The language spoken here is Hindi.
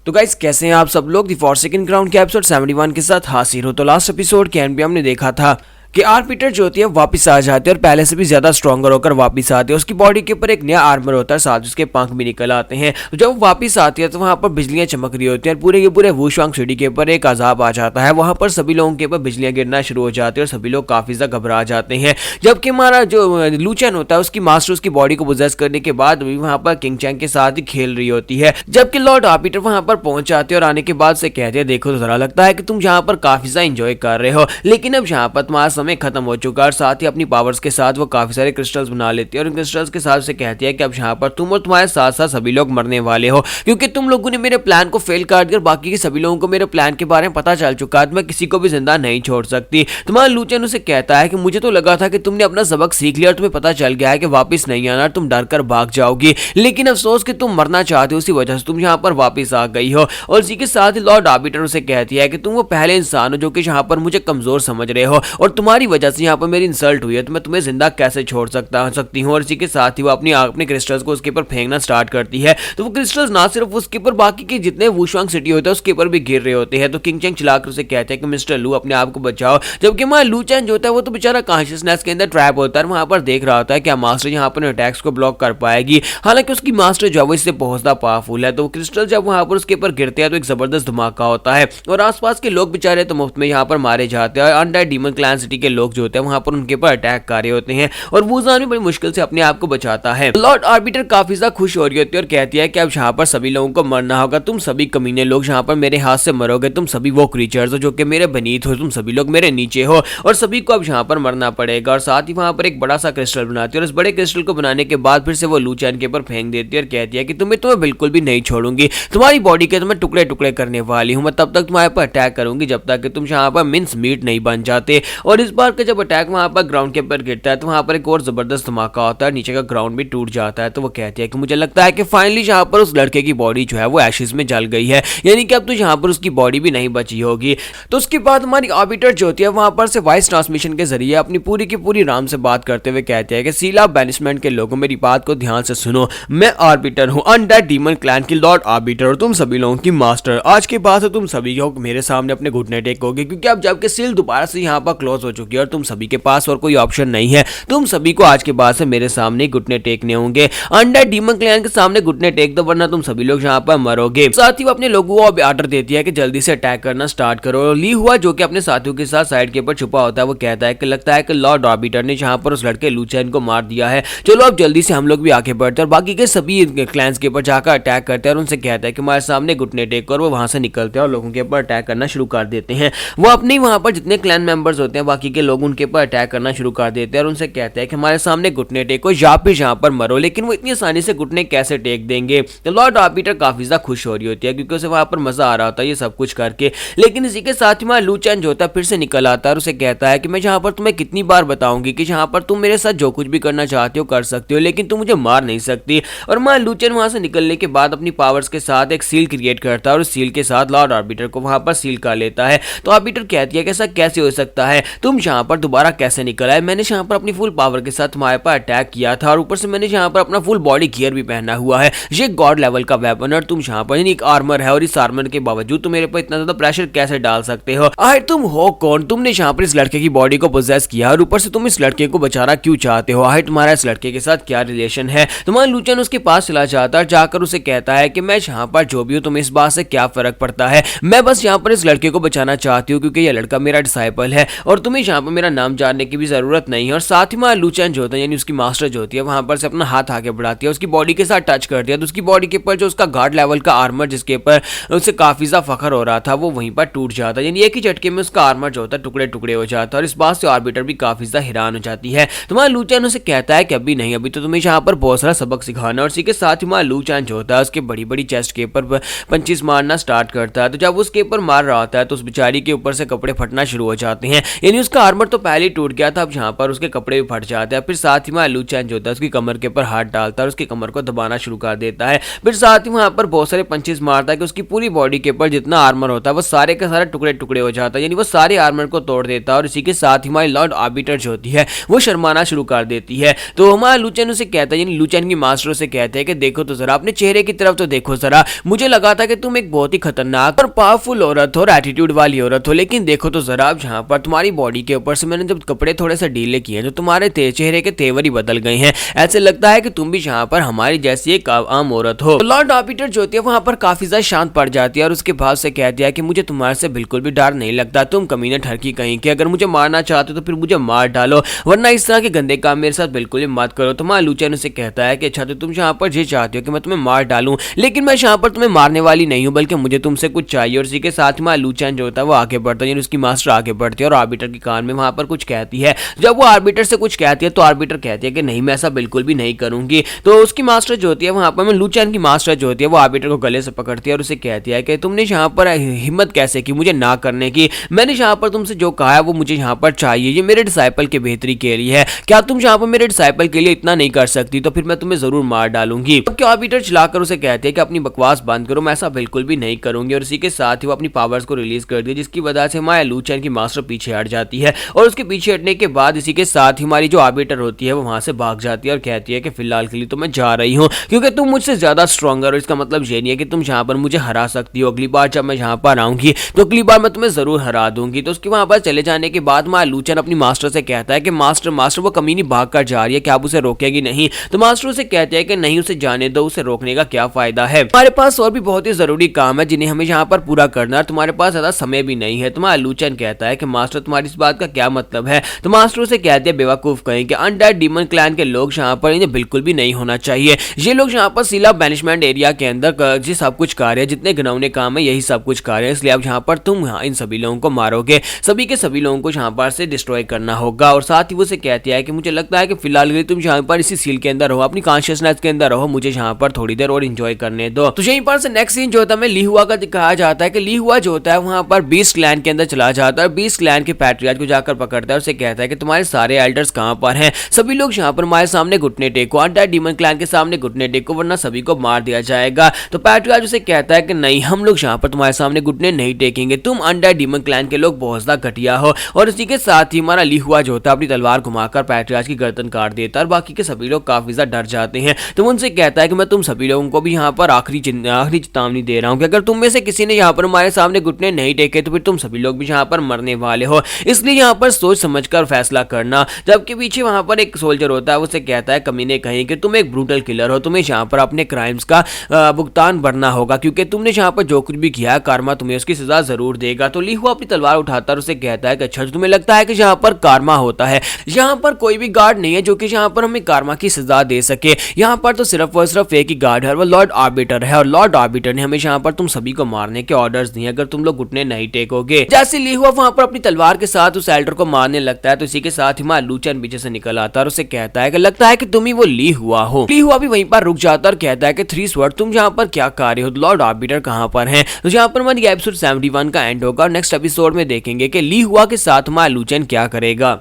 तो गाइस कैसे हैं आप सब लोग। दी फॉरसेकन ग्राउंड के एपिसोड 71 के साथ हाजिर हो। तो लास्ट एपिसोड के एंड में हमने देखा था कि आर्बिटर जो होती है वापस आ जाती है और पहले से भी ज्यादा स्ट्रॉन्गर होकर वापस आती है। उसकी बॉडी के ऊपर एक नया आर्मर होता है, साथ उसके पंख भी निकल आते हैं। तो जब वो वापस आती है तो वहां पर बिजलियां चमक रही होती है और पूरे के पूरे वुशवांग सिटी के ऊपर एक अजाब आ जाता है। वहां पर सभी लोगों के ऊपर बिजलियां गिरना शुरू हो जाती है और सभी लोग काफी ज्यादा घबरा जाते हैं। जबकि हमारा जो लूचन होता है उसकी मास्टर उसकी बॉडी को पोजेस करने के बाद भी वहां पर किंग चैंग के साथ ही खेल रही होती है। जबकि लॉर्ड आर्बिटर वहां पर पहुंच जाते हैं और आने के बाद से कहते हैं देखो तो जरा लगता है कि तुम यहाँ पर काफी ज्यादा एंजॉय कर रहे हो, लेकिन अब यहाँ पर तुम्हारा समय खत्म हो चुका है। साथ ही अपनी पावर्स के साथ वो काफी सारे क्रिस्टल्स बना लेती है और इन क्रिस्टल्स के साथ से कहती है कि अब यहाँ पर तुम और तुम्हारे साथ साथ सभी लोग मरने वाले हो, क्योंकि तुम लोगों ने मेरे प्लान को फेल कर दिया। बाकी के सभी लोगों को मेरे प्लान के बारे में पता चल चुका है, मैं किसी को भी जिंदा नहीं छोड़ सकती। तुम्हारा लूचन उसे कहता है कि मुझे तो लगा था कि तुमने अपना सबक सीख लिया और तुम्हें पता चल गया है कि वापस नहीं आना, तुम डर कर भाग जाओगी, लेकिन अफसोस कि तुम मरना चाहते हो, उसी वजह से तुम यहाँ पर वापस आ गई हो। और इसी के साथ ही लॉर्ड आर्बिटर उसे कहती है कि तुम वो पहले इंसान हो जो कि यहाँ पर मुझे कमजोर समझ रहे हो और तुम्हारी वजह से यहाँ पर मेरी इंसल्ट हुई है, तो मैं तुम्हें जिंदा कैसे छोड़ सकती हूँ। और इसी के साथ ही वो अपने क्रिस्टल्स को उसके ऊपर फेंकना स्टार्ट करती है। तो वो क्रिस्टल्स ना सिर्फ उसके ऊपर बाकी के जितने वुशवांग सिटी होते हैं उसके ऊपर भी गिर रहे होते हैं। तो किंग चैंग चिल्लाकर उसे कहते हैं कि मिस्टर लू अपने आप को बचाओ। जबकि हमारा लू चैन जो होता है वो तो बेचारा कॉन्शियसनेस के अंदर ट्रैप होता है, वहां पर देख रहा होता है कि मास्टर यहाँ पर अटैक्स को ब्लॉक कर पाएगी। हालांकि उसकी मास्टर जो है इससे बहुत ज्यादा पावरफुल है। तो वो क्रिस्टल जब वहां पर उसके ऊपर गिरते हैं तो एक जबरदस्त धमाका होता है और आसपास के लोग बेचारे तो मुफ्त में यहाँ पर मारे जाते हैं और अनडेड डीमन क्लैन सिटी के लोग जो होते हैं वहां पर उनके ऊपर अटैक कर रहे होते हैं और वुजान भी बड़ी मुश्किल से अपने आप को बचाता है। लॉर्ड आर्बिटर काफी ज्यादा खुश हो रही होती है और कहती है कि अब यहाँ पर सभी लोगों को मरना होगा, तुम सभी कमीने लोग यहाँ पर मेरे हाथ से मरोगे, तुम सभी वो क्रीचर्स हो जो कि मेरे बनीत हो, तुम सभी लोग मेरे नीचे हो और सभी को अब यहाँ पर मरना पड़ेगा। और साथ ही वहां पर एक बड़ा सा क्रिस्टल बनाती है और इस बड़े क्रिस्टल को बनाने के बाद फिर से वो लू चैन के ऊपर फेंक देती है और कहती है कि तुम्हें बिल्कुल भी नहीं छोड़ूंगी, तुम्हारी बॉडी के तुम्हें टुकड़े टुकड़े करने वाली हूँ, मैं तब तक तुम्हारे पर अटैक करूंगी जब तक कि तुम यहाँ पर मिन्स मीट नहीं बन जाते। और इस बार का जब अटैक वहां पर ग्राउंड के ऊपर गिरता है तो वहां पर एक और जबरदस्त धमाका होता है, नीचे का ग्राउंड भी टूट जाता है। तो वो कहती है कि मुझे लगता है कि फाइनली यहाँ पर उस लड़के की बॉडी जो है वो एशेस में जल गई है, यानी कि अब तो यहाँ पर उसकी बॉडी भी नहीं बची होगी। तो उसके बाद हमारी आर्बिटर जो होती है वहां पर से वॉइस ट्रांसमिशन के जरिए अपनी पूरी की पूरी राम से बात करते हुए कहते हैं कि सीला बैनिशमेंट के लोगों मेरी बात को ध्यान से सुनो, मैं आर्बिटर हूँ, अनडेड डीमन क्लैन की लॉर्ड आर्बिटर और तुम सभी लोगों की मास्टर। आज के बाद तुम सभी लोग मेरे सामने अपने घुटने टेकोगे, क्योंकि अब जबकि सील दोबारा से यहाँ पर क्लोज हो चुकी है और तुम सभी के पास और कोई ऑप्शन नहीं है, तुम सभी को आज के बाद से मेरे सामने घुटने टेकने होंगे। अनडेड डीमन क्लैन के सामने घुटने टेक दो वरना तुम सभी लोग यहाँ पर मरोगे। साथ ही वो अपने लोगों को ऑर्डर देती है कि जल्दी से अटैक करना स्टार्ट करो। ली हुआ जो कि अपने साथियों के साथ साइड के ऊपर छुपा होता है वो कहता है कि लगता है कि लॉर्ड आर्बिटर ने यहाँ पर उस लड़के लू चैन को मार दिया है, चलो अब जल्दी से हम लोग भी आगे बढ़ते हैं और बाकी के सभी क्लैंस के ऊपर जाकर अटैक करते हैं और उनसे कहता है कि हमारे सामने घुटने टेक और वो वहां से निकलते हैं और लोगों के ऊपर अटैक करना शुरू कर देते हैं। वो अपने वहां पर जितने क्लैन मेंबर्स होते हैं बाकी के लोग उनके ऊपर अटैक करना शुरू कर देते हैं और उनसे कहते हैं कि हमारे सामने घुटने टेको या फिर यहाँ पर मरो, लेकिन वो इतनी आसानी से घुटने कैसे टेक देंगे। तो लॉर्ड आर्बिटर काफी ज्यादा खुश हो रही होती है क्योंकि उसे वहां पर मजा आ रहा होता है ये सब कुछ करके। लेकिन इसी के साथ ही वहां लू चैन जो होता है फिर से निकल आता है और उसे कहता है कि मैं यहाँ पर तुम्हें कितनी बार बताऊंगी कि यहाँ पर तुम मेरे साथ जो कुछ भी करना चाहते हो कर सकते हो, लेकिन तुम मुझे मार नहीं सकती। और वहां लू चैन वहां से निकलने के बाद अपनी पावर्स के साथ एक सील क्रिएट करता है और उस सील के साथ लॉर्ड आर्बिटर को वहां पर सील कर लेता है। तो आर्बिटर कहती है कि ऐसा कैसे हो सकता है, तुम यहाँ पर दोबारा कैसे निकल आए, मैंने यहाँ पर अपनी फुल पावर के साथ तुम्हारे पर अटैक किया था और ऊपर से मैंने यहाँ पर अपना फुल बॉडी गियर भी पहना हुआ है, ये गॉड लेवल का वेपन और तुम यहाँ पर एक आर्मर है और इस आर्मर के बावजूद तुम मेरे पर इतना ज्यादा प्रेशर कैसे डाल सकते हो। आखिर तुम हो कौन, तुमने यहाँ पर इस लड़के की बॉडी को पोजेस किया और ऊपर से तुम इस लड़के को बचाना क्यों चाहते हो, आखिर तुम्हारा इस लड़के के साथ क्या रिलेशन है। तुम्हारा लूचन उसके पास चला जाता है और जाकर उसे कहता है कि मैं यहाँ पर जो भी हूँ तुम्हें इस बात से क्या फर्क पड़ता है, मैं बस यहाँ पर इस लड़के को बचाना चाहती हूँ क्योंकि यह लड़का मेरा डिसाइपल है और तुम्हें यहाँ पर मेरा नाम जानने की भी जरूरत नहीं है। और साथ ही वहां लूचन जो होता है यानी उसकी मास्टर जो होती है वहां पर से अपना हाथ आगे बढ़ाती है, उसकी बॉडी के साथ टच करती है तो उसकी बॉडी के ऊपर जो उसका गार्ड लेवल का आर्मर जिसके ऊपर उसे काफी ज्यादा फखर हो रहा था वो वहीं पर टूट जाता है, यानी एक ही झटके में उसका आर्मर जो होता है टुकड़े टुकड़े हो जाता है। और इस बात से आर्बिटर भी काफी ज्यादा हैरान हो जाती है। तुम्हारा लूचन उसे कहता है कि अभी नहीं, अभी तो तुम्हें यहाँ पर बहुत सारा सबक सिखाना। और इसी के साथ ही वहां लूचन जो होता है उसके बड़ी बड़ी चेस्ट के ऊपर पंचेस मारना स्टार्ट करता है। तो जब उसके ऊपर मार रहा होता है तो उस बेचारी के ऊपर से कपड़े फटना शुरू हो जाते हैं, यानी उस उसका आर्मर तो पहले ही टूट गया था, अब यहाँ पर उसके कपड़े भी फट जाते हैं। फिर साथ ही वहाँ लू चैन जो होता है उसकी कमर के ऊपर हाथ डालता है और उसकी कमर को दबाना शुरू कर देता है। फिर साथ ही वहाँ पर बहुत सारे पंचेस मारता है कि उसकी पूरी बॉडी के ऊपर जितना आर्मर होता है वो सारे का सारा टुकड़े टुकड़े हो जाता है, यानी वो सारे आर्मर को तोड़ देता है। और इसी के साथ ही हमारी लॉर्ड आर्बिटर जो होती है वो शर्माना शुरू कर देती है। तो हमारा लू चैन उसे कहता है, यानी लू चैन की मास्टर से कहते हैं कि देखो तो जरा अपने चेहरे की तरफ तो देखो जरा, मुझे लगा था कि तुम एक बहुत ही खतरनाक और पावरफुल औरत हो और एटीट्यूड वाली औरत हो, लेकिन देखो तो जरा अब जहाँ पर तुम्हारी बॉडी के ऊपर से मैंने जब कपड़े थोड़े से ढीले किए तो तुम्हारे चेहरे के तेवर ही बदल गए हैं, ऐसे लगता है कि तुम भी यहाँ पर हमारी जैसी एक आम औरत हो। तो लॉर्ड आर्बिटर जो होती है वहां पर काफी ज्यादा शांत पड़ जाती है और उसके बाद से कहती है कि मुझे तुम्हारे से बिल्कुल भी डर नहीं लगता, तुम कमीने ठरकी कहीं के, अगर मुझे मारना चाहते हो तो फिर मुझे मार डालो, वरना इस तरह के गंदे काम मेरे साथ बिल्कुल भी मत करो। तो लू चैन उसे कहता है कि अच्छा तो तुम यहाँ पर ये चाहते हो कि मैं तुम्हें मार डालूं, लेकिन मैं यहाँ पर तुम्हें मारने वाली नहीं हूँ, बल्कि मुझे तुमसे कुछ चाहिए। और इसी के साथ में लू चैन जो होता है वो आगे बढ़ता है, यानी उसकी मास्टर आगे बढ़ती है और आर्बिटर के कान में वहां पर कुछ कहती है। जब वो आर्बिटर से कुछ कहती है तो आर्बिटर कहती है कि नहीं मैं ऐसा बिल्कुल भी नहीं करूंगी। तो उसकी मास्टर जो होती है वहां पर लू चैन की मास्टर जो होती है वो आर्बिटर को गले से पकड़ती है और उसे कहती है कि तुमने यहाँ पर हिम्मत कैसे की मुझे ना करने की, मैंने यहाँ पर तुमसे जो कहा है वो मुझे यहाँ पर चाहिए, ये मेरे डिसाइपल के बेहतरी के लिए है, क्या तुम यहाँ पर मेरे डिसाइपल के लिए इतना नहीं कर सकती, तो फिर मैं तुम्हें जरूर मार डालूंगी। अब क्या आर्बिटर चिल्लाकर उसे कहते हैं कि अपनी बकवास बंद करो, मैं ऐसा बिल्कुल भी नहीं करूंगी। और इसी के साथ ही वो अपनी पावर्स को रिलीज कर दी, जिसकी वजह से हमारे लू चैन की मास्टर पीछे हट जाती है और उसके पीछे हटने के बाद इसी के साथ ही हमारी जो आर्बिटर होती है वो वहां से भाग जाती है और कहती है कि फिलहाल के लिए तो मैं जा रही हूँ, क्योंकि तुम मुझसे ज्यादा स्ट्रॉन्गर, और इसका मतलब ये नहीं है कि तुम यहाँ पर मुझे हरा सकती हो, अगली बार जब मैं यहाँ पर आऊंगी तो अगली बार मैं तुम्हें जरूर हरा दूंगी। तो उसके वहां पर चले जाने के बाद हमारा लू चैन अपनी मास्टर से कहता है कि मास्टर मास्टर वो कमीनी भाग कर जा रही है, क्या आप उसे रोकेगी नहीं? तो मास्टर उसे कहते हैं कि नहीं उसे जाने दो, उसे रोकने का क्या फायदा है, हमारे पास और भी बहुत ही जरूरी काम है जिन्हें हमें यहाँ पर पूरा करना है, तुम्हारे पास ज्यादा समय भी नहीं है। तुम्हारा लू चैन कहता है कि मास्टर तुम्हारी इस बात का क्या मतलब है? तो मास्टर उसे कहते हैं बेवकूफ कहीं कि अनडेड डीमन क्लैन के लोग यहाँ पर इन्हें बिल्कुल भी नहीं होना चाहिए, ये लोग यहाँ पर सीला बैनिशमेंट एरिया के अंदर जी सब कुछ कार्य जितने घिनौने काम है यही सब कुछ कार्य है, इसलिए अब यहाँ पर तुम इन सभी लोगों को मारोगे, सभी के सभी लोगों को यहाँ पर से डिस्ट्रॉय करना होगा। और साथ ही वो से कहती है कि मुझे लगता है कि फिलहाल के तुम यहाँ पर इसी सील के अंदर रहो, अपनी कॉन्शियसनेस के अंदर रहो, मुझे यहाँ पर थोड़ी देर और एंजॉय करने दो। तो यहीं पर से नेक्स्ट सीन जो होता है ली हुआ का दिखाया जाता है कि ली हुआ जो होता है वहां पर बीस्ट क्लैन के अंदर चला जाता है, बीस्ट क्लैन के पैट्रियार्च को जाकर पकड़ता है और उसे कहता है कि तुम्हारे सारे एल्डर्स कहां पर हैं, सभी लोग यहाँ पर हमारे सामने घुटने टेको, अनडेड डीमन क्लैन के सामने घुटने टेको, वरना सभी को मार दिया जाएगा। तो पैट्रियार्च उसे कहता है कि नहीं हम लोग यहाँ पर तुम्हारे सामने घुटने नहीं टेकेंगे, तुम अनडेड डीमन क्लैन के लोग बहुत ज्यादा घटिया हो। और इसी के साथ ही हमारा ली हुआ जो होता है अपनी तलवार घुमाकर पैट्रियार्च की गर्दन काट देता है और बाकी के सभी लोग काफी ज्यादा डर जाते हैं। तो उनसे कहता है कि मैं तुम सभी लोगों को भी यहाँ पर आखिरी चेतावनी दे रहा हूँ कि अगर तुम में से किसी ने यहाँ पर हमारे सामने घुटने नहीं टेके तो फिर तुम सभी लोग भी यहाँ पर मरने वाले हो, इसलिए यहाँ पर सोच समझकर फैसला करना। जबकि पीछे वहां पर एक सोल्जर होता है, उसे कहता है कमीने कहीं कि तुम एक ब्रूटल किलर हो, तुम्हें यहाँ पर अपने क्राइम्स का भुगतान भरना होगा, क्योंकि तुमने यहाँ पर जो कुछ भी किया है कारमा तुम्हें उसकी सजा जरूर देगा। तो ली हुआ अपनी तलवार उठाता है, उसे कहता है कि अच्छा तुम्हें लगता है कि यहाँ पर कारमा होता है, यहाँ पर कोई भी गार्ड नहीं है जो कि यहाँ पर हमें कारमा की सजा दे सके, यहाँ पर तो सिर्फ और सिर्फ एक ही गार्ड है, वो लॉर्ड आर्बिटर है, और लॉर्ड आर्बिटर ने हमें यहाँ पर तुम सभी को मारने के ऑर्डर्स दिए अगर तुम लोग घुटने नहीं टेकोगे। जैसे ली हुआ वहां पर अपनी तलवार के साथ उस एल्डर को मारने लगता है तो इसी के साथ ही लू चैन पीछे से निकल आता है और उसे कहता है कि लगता है कि तुम ही वो ली हुआ हो। ली हुआ भी वहीं पर रुक जाता है और कहता है कि थ्री स्वर्ड तुम यहाँ पर क्या कर रहे हो, लॉर्ड आर्बिटर कहाँ पर हैं? तो यहाँ पर हमारी एपिसोड 71 का एंड होगा और नेक्स्ट एपिसोड में देखेंगे कि ली हुआ के साथ लू चैन क्या करेगा।